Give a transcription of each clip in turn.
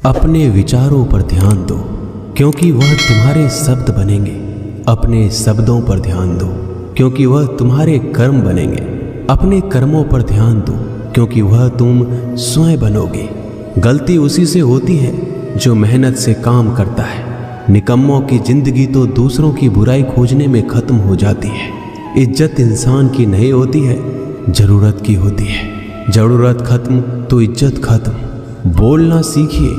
अपने विचारों पर ध्यान दो, क्योंकि वह तुम्हारे शब्द बनेंगे। अपने शब्दों पर ध्यान दो, क्योंकि वह तुम्हारे कर्म बनेंगे। अपने कर्मों पर ध्यान दो, क्योंकि वह तुम स्वयं बनोगे। गलती उसी से होती है जो मेहनत से काम करता है। निकम्मों की जिंदगी तो दूसरों की बुराई खोजने में खत्म हो जाती है। इज्जत इंसान की नहीं होती है, जरूरत की होती है। जरूरत खत्म तो इज्जत खत्म। बोलना सीखिए,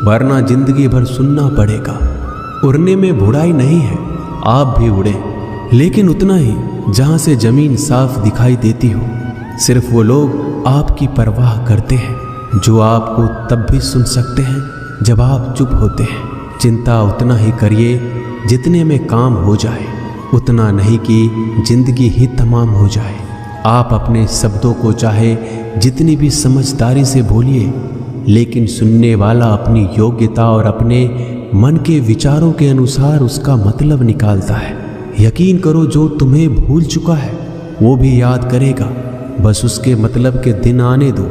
वरना जिंदगी भर सुनना पड़ेगा। उड़ने में बुराई नहीं है, आप भी उड़े, लेकिन उतना ही जहां से जमीन साफ दिखाई देती हो। सिर्फ वो लोग आपकी परवाह करते हैं जो आपको तब भी सुन सकते हैं जब आप चुप होते हैं। चिंता उतना ही करिए जितने में काम हो जाए, उतना नहीं कि जिंदगी ही तमाम हो जाए। आप अपने शब्दों को चाहे जितनी भी समझदारी से बोलिए, लेकिन सुनने वाला अपनी योग्यता और अपने मन के विचारों के अनुसार उसका मतलब निकालता है। यकीन करो, जो तुम्हें भूल चुका है वो भी याद करेगा, बस उसके मतलब के दिन आने दो।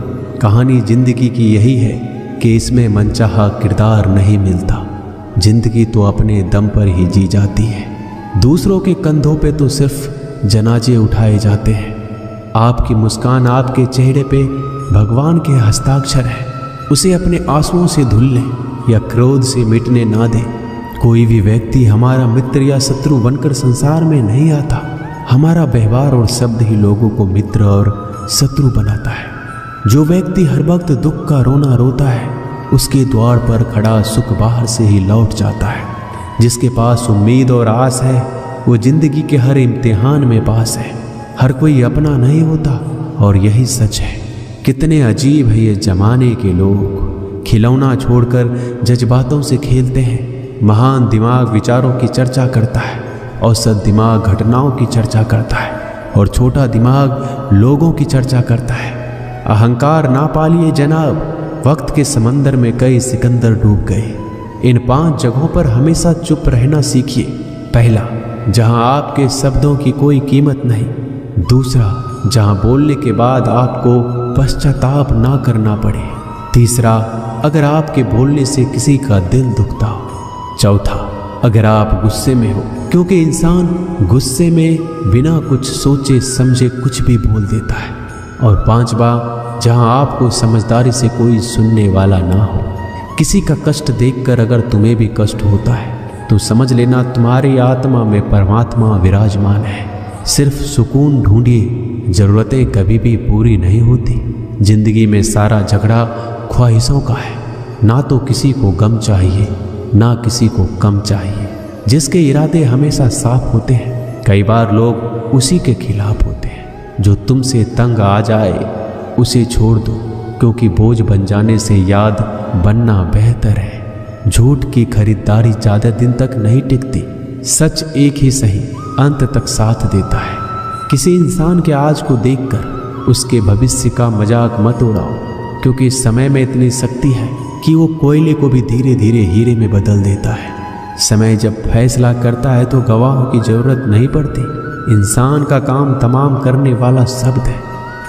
कहानी जिंदगी की यही है कि इसमें मनचाहा किरदार नहीं मिलता। जिंदगी तो अपने दम पर ही जी जाती है। दूसरों के कंधों पे तो सिर्फ जनाजे उठाए जाते हैं। आपकी मुस्कान आपके चेहरे पे भगवान के हस्ताक्षर है। उसे अपने आंसुओं से धुल लें या क्रोध से मिटने ना दें। कोई भी व्यक्ति हमारा मित्र या शत्रु बनकर संसार में नहीं आता। हमारा व्यवहार और शब्द ही लोगों को मित्र और शत्रु बनाता है। जो व्यक्ति हर वक्त दुख का रोना रोता है, उसके द्वार पर खड़ा सुख बाहर से ही लौट जाता है। जिसके पास उम्मीद और आस है, वो जिंदगी के हर इम्तिहान में पास है। हर कोई अपना नहीं होता, और यही सच है। कितने अजीब है ये जमाने के लोग। खिलौना छोड़कर जज्बातों से खेलते हैं। महान दिमाग विचारों की चर्चा करता है, औसत दिमाग घटनाओं की चर्चा करता है, और छोटा दिमाग लोगों की चर्चा करता है। अहंकार ना पालिए जनाब, वक्त के समंदर में कई सिकंदर डूब गए। इन 5 जगहों पर हमेशा चुप रहना सीखिए। पहला, जहां आपके शब्दों की कोई कीमत नहीं। दूसरा, जहां बोलने के बाद आपको पश्चाताप ना करना पड़े। तीसरा, अगर आपके बोलने से किसी का दिल दुखता हो। चौथा, अगर आप गुस्से में हो, क्योंकि इंसान गुस्से में बिना कुछ सोचे समझे कुछ भी बोल देता है। और पांचवा, जहां आपको समझदारी से कोई सुनने वाला ना हो। किसी का कष्ट देखकर अगर तुम्हें भी कष्ट होता है तो समझ लेना तुम्हारी आत्मा में परमात्मा विराजमान है। सिर्फ सुकून ढूंढिए, जरूरतें कभी भी पूरी नहीं होती। जिंदगी में सारा झगड़ा ख्वाहिशों का है। ना तो किसी को गम चाहिए, ना किसी को कम चाहिए। जिसके इरादे हमेशा साफ होते हैं, कई बार लोग उसी के खिलाफ होते हैं। जो तुमसे तंग आ जाए उसे छोड़ दो, क्योंकि बोझ बन जाने से याद बनना बेहतर है। झूठ की खरीदारी ज़्यादा दिन तक नहीं टिकती। सच एक ही सही अंत तक साथ देता है। किसी इंसान के आज को देखकर उसके भविष्य का मजाक मत उड़ाओ, क्योंकि इस समय में इतनी शक्ति है कि वो कोयले को भी धीरे धीरे हीरे में बदल देता है। समय जब फैसला करता है तो गवाहों की जरूरत नहीं पड़ती। इंसान का काम तमाम करने वाला शब्द है।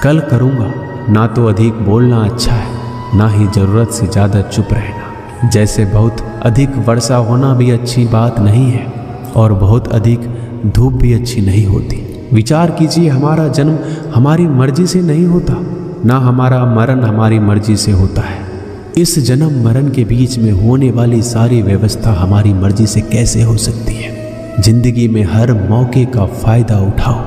कल करूँगा, ना तो अधिक बोलना अच्छा है, ना ही ज़रूरत से ज़्यादा चुप रहना। जैसे बहुत अधिक वर्षा होना भी अच्छी बात नहीं है, और बहुत अधिक धूप भी अच्छी नहीं होती। विचार कीजिए, हमारा जन्म हमारी मर्जी से नहीं होता, ना हमारा मरण हमारी मर्जी से होता है। इस जन्म मरण के बीच में होने वाली सारी व्यवस्था हमारी मर्जी से कैसे हो सकती है। जिंदगी में हर मौके का फ़ायदा उठाओ,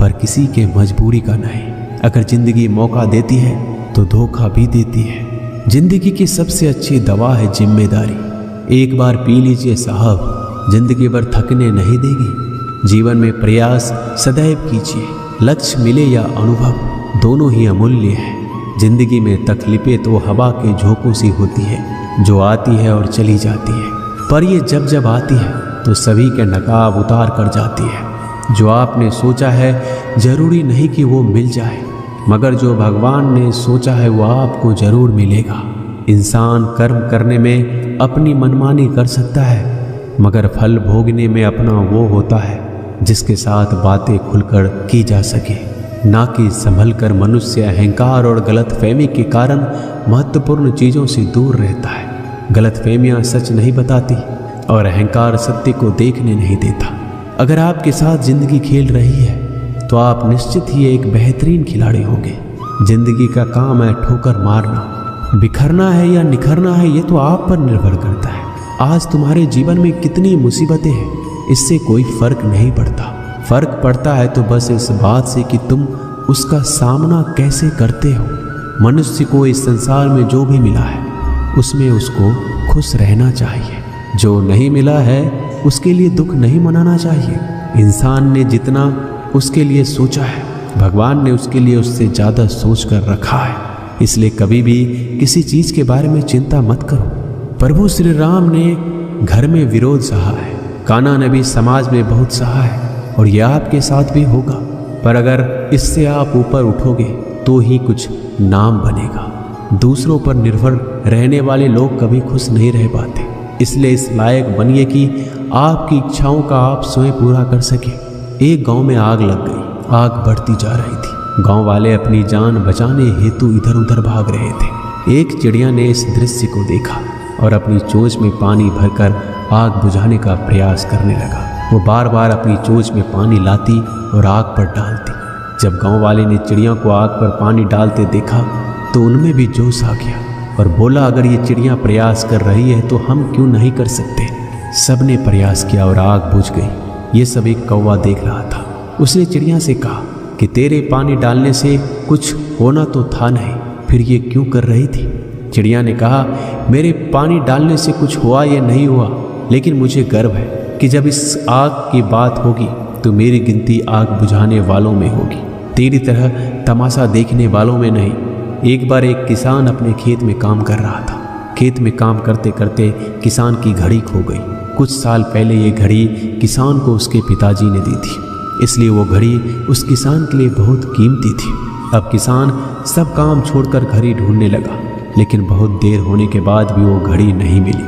पर किसी के मजबूरी का नहीं। अगर जिंदगी मौका देती है तो धोखा भी देती है। जिंदगी की सबसे अच्छी दवा है जिम्मेदारी। एक बार पी लीजिए साहब, जिंदगी भर थकने नहीं देगी। जीवन में प्रयास सदैव कीजिए। लक्ष्य मिले या अनुभव, दोनों ही अमूल्य है। जिंदगी में तकलीफें तो हवा के झोंकों सी होती है, जो आती है और चली जाती है, पर ये जब जब आती है तो सभी के नकाब उतार कर जाती है। जो आपने सोचा है जरूरी नहीं कि वो मिल जाए, मगर जो भगवान ने सोचा है वो आपको जरूर मिलेगा। इंसान कर्म करने में अपनी मनमानी कर सकता है, मगर फल भोगने में अपना वो होता है जिसके साथ बातें खुलकर की जा सके, ना कि संभल कर। मनुष्य अहंकार और गलतफहमी के कारण महत्वपूर्ण चीज़ों से दूर रहता है। गलतफहमियां सच नहीं बताती और अहंकार सत्य को देखने नहीं देता। अगर आपके साथ जिंदगी खेल रही है तो आप निश्चित ही एक बेहतरीन खिलाड़ी होंगे। जिंदगी का काम है ठोकर मारना। बिखरना है या निखरना है ये तो आप पर निर्भर करता है। आज तुम्हारे जीवन में कितनी मुसीबतें हैं इससे कोई फर्क नहीं पड़ता। फर्क पड़ता है तो बस इस बात से कि तुम उसका सामना कैसे करते हो। मनुष्य को इस संसार में जो भी मिला है उसमें उसको खुश रहना चाहिए। जो नहीं मिला है उसके लिए दुख नहीं मनाना चाहिए। इंसान ने जितना उसके लिए सोचा है भगवान ने उसके लिए उससे ज़्यादा सोच कर रखा है। इसलिए कभी भी किसी चीज़ के बारे में चिंता मत करो। प्रभु श्री राम ने घर में विरोध सहा है, कान्हा ने भी समाज में बहुत सहा है और यह आपके साथ भी होगा। पर अगर इससे आप ऊपर उठोगे तो ही कुछ नाम बनेगा। दूसरों पर निर्भर रहने वाले लोग कभी खुश नहीं रह पाते। इसलिए इस लायक बनिए कि आपकी इच्छाओं का आप स्वयं पूरा कर सके। एक गांव में आग लग गई। आग बढ़ती जा रही थी। गांव वाले अपनी जान बचाने हेतु इधर उधर भाग रहे थे। एक चिड़िया ने इस दृश्य को देखा और अपनी चोंच में पानी भरकर आग बुझाने का प्रयास करने लगा। वो बार बार अपनी चोंच में पानी लाती और आग पर डालती। जब गांव वाले ने चिड़िया को आग पर पानी डालते देखा तो उनमें भी जोश आ गया और बोला, अगर ये चिड़िया प्रयास कर रही है तो हम क्यों नहीं कर सकते। सबने प्रयास किया और आग बुझ गई। ये सब एक कौवा देख रहा था। उसने चिड़िया से कहा कि तेरे पानी डालने से कुछ होना तो था नहीं, फिर ये क्यों कर रही थी। चिड़िया ने कहा, मेरे पानी डालने से कुछ हुआ या नहीं हुआ, लेकिन मुझे गर्व है कि जब इस आग की बात होगी तो मेरी गिनती आग बुझाने वालों में होगी, तेरी तरह तमाशा देखने वालों में नहीं। एक बार एक किसान अपने खेत में काम कर रहा था। खेत में काम करते करते किसान की घड़ी खो गई। कुछ साल पहले ये घड़ी किसान को उसके पिताजी ने दी थी, इसलिए वो घड़ी उस किसान के लिए बहुत कीमती थी। अब किसान सब काम छोड़कर घड़ी ढूंढने लगा, लेकिन बहुत देर होने के बाद भी वो घड़ी नहीं मिली।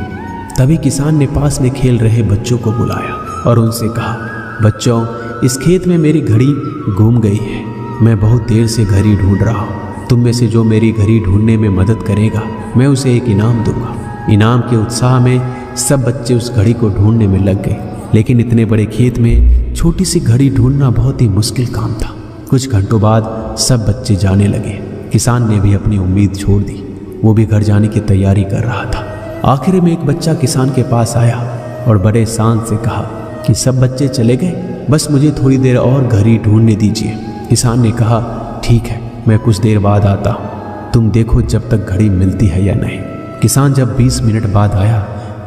तभी किसान ने पास में खेल रहे बच्चों को बुलाया और उनसे कहा, बच्चों, इस खेत में मेरी घड़ी गुम गई है। मैं बहुत देर से घड़ी ढूंढ रहा हूँ। तुम में से जो मेरी घड़ी ढूंढने में मदद करेगा मैं उसे एक इनाम दूंगा। इनाम के उत्साह में सब बच्चे उस घड़ी को ढूंढने में लग गए, लेकिन इतने बड़े खेत में छोटी सी घड़ी ढूंढना बहुत ही मुश्किल काम था। कुछ घंटों बाद सब बच्चे जाने लगे। किसान ने भी अपनी उम्मीद छोड़ दी। वो भी घर जाने की तैयारी कर रहा था। आखिर में एक बच्चा किसान के पास आया और बड़े शान से कहा कि सब बच्चे चले गए, बस मुझे थोड़ी देर और घड़ी ढूंढने दीजिए। किसान ने कहा, ठीक है, मैं कुछ देर बाद आता हूँ, तुम देखो जब तक घड़ी मिलती है या नहीं। किसान जब 20 मिनट बाद आया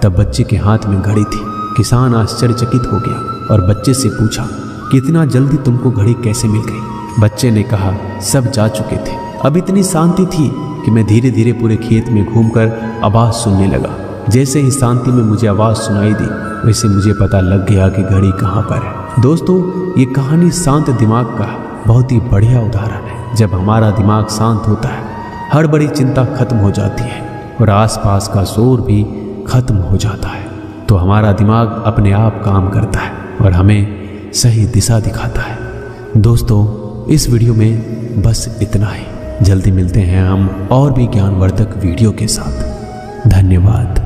तब बच्चे के हाथ में घड़ी थी। किसान आश्चर्यचकित हो गया और बच्चे से पूछा कि इतना जल्दी तुमको घड़ी कैसे मिल गई। बच्चे ने कहा, सब जा चुके थे। अब इतनी शांति थी कि मैं धीरे धीरे पूरे खेत में घूमकर आवाज़ सुनने लगा। जैसे ही शांति में मुझे आवाज़ सुनाई दी वैसे मुझे पता लग गया कि घड़ी कहाँ पर है। दोस्तों, ये कहानी शांत दिमाग का बहुत ही बढ़िया उदाहरण है। जब हमारा दिमाग शांत होता है हर बड़ी चिंता खत्म हो जाती है और आसपास का शोर भी खत्म हो जाता है, तो हमारा दिमाग अपने आप काम करता है और हमें सही दिशा दिखाता है। दोस्तों, इस वीडियो में बस इतना ही। जल्दी मिलते हैं हम और भी ज्ञानवर्धक वीडियो के साथ। धन्यवाद।